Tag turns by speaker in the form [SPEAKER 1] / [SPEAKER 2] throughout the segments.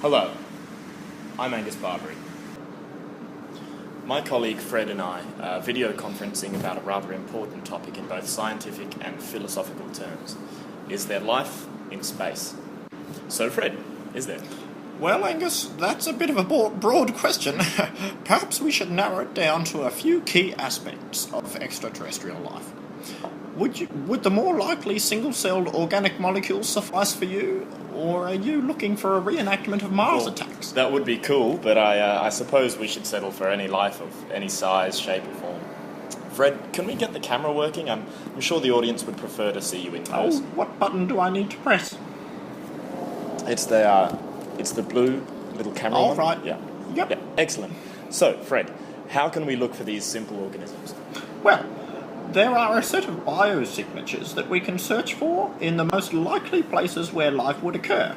[SPEAKER 1] Hello, I'm Angus Barbary. My colleague Fred and I are video conferencing about a rather important topic in both scientific and philosophical terms. Is there life in space? So Fred, is there?
[SPEAKER 2] Well, Angus, that's a bit of a broad question. Perhaps we should narrow it down to a few key aspects of extraterrestrial life. Would the more likely single-celled organic molecules suffice for you, or are you looking for a reenactment of Mars attacks?
[SPEAKER 1] That would be cool, but I suppose we should settle for any life of any size, shape or form. Fred, can we get the camera working? I'm sure the audience would prefer to see you in close.
[SPEAKER 2] What button do I need to press?
[SPEAKER 1] It's the blue little camera.
[SPEAKER 2] All
[SPEAKER 1] one.
[SPEAKER 2] right.
[SPEAKER 1] Yeah.
[SPEAKER 2] Yep.
[SPEAKER 1] Yeah. Excellent. So, Fred, how can we look for these simple organisms?
[SPEAKER 2] Well, there are a set of biosignatures that we can search for in the most likely places where life would occur,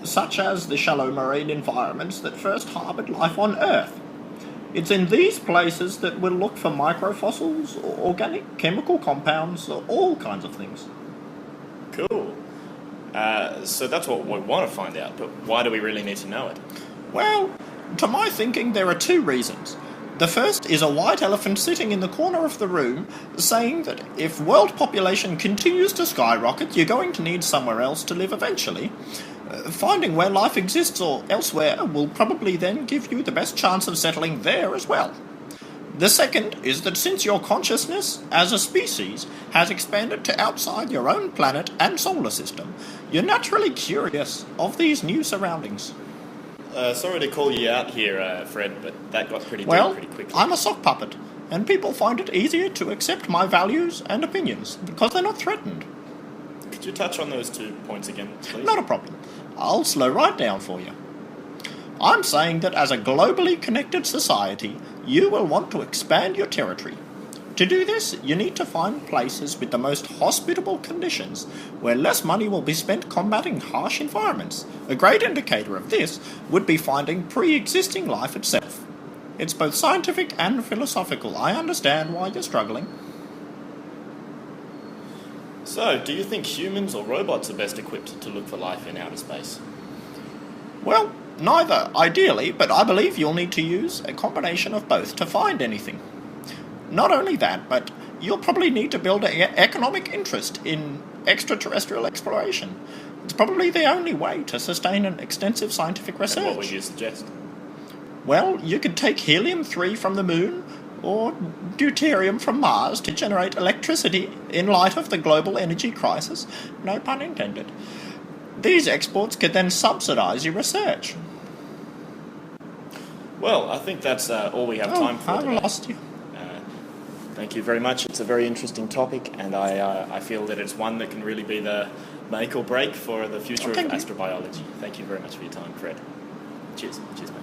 [SPEAKER 2] such as the shallow marine environments that first harboured life on Earth. It's in these places that we'll look for microfossils, organic chemical compounds, all kinds of things.
[SPEAKER 1] Cool. So that's what we want to find out, but why do we really need to know it?
[SPEAKER 2] Well, to my thinking, there are two reasons. The first is a white elephant sitting in the corner of the room saying that if world population continues to skyrocket, you're going to need somewhere else to live eventually. Finding where life exists or elsewhere will probably then give you the best chance of settling there as well. The second is that since your consciousness as a species has expanded to outside your own planet and solar system, you're naturally curious of these new surroundings.
[SPEAKER 1] Sorry to call you out here, Fred, but that got pretty deep pretty quickly.
[SPEAKER 2] I'm a sock puppet, and people find it easier to accept my values and opinions because they're not threatened.
[SPEAKER 1] Could you touch on those 2 points again, please?
[SPEAKER 2] Not a problem. I'll slow right down for you. I'm saying that as a globally connected society, you will want to expand your territory. To do this, you need to find places with the most hospitable conditions, where less money will be spent combating harsh environments. A great indicator of this would be finding pre-existing life itself. It's both scientific and philosophical. I understand why you're struggling.
[SPEAKER 1] So, do you think humans or robots are best equipped to look for life in outer space?
[SPEAKER 2] Well, neither, ideally, but I believe you'll need to use a combination of both to find anything. Not only that, but you'll probably need to build an economic interest in extraterrestrial exploration. It's probably the only way to sustain an extensive scientific research.
[SPEAKER 1] And what would you suggest?
[SPEAKER 2] Well, you could take helium-3 from the moon or deuterium from Mars to generate electricity in light of the global energy crisis. No pun intended. These exports could then subsidize your research.
[SPEAKER 1] Well, I think that's all we have time for today.
[SPEAKER 2] I've lost you.
[SPEAKER 1] Thank you very much. It's a very interesting topic, and I feel that it's one that can really be the make or break for the future of astrobiology. Thank you very much for your time, Fred. Cheers. Cheers, mate.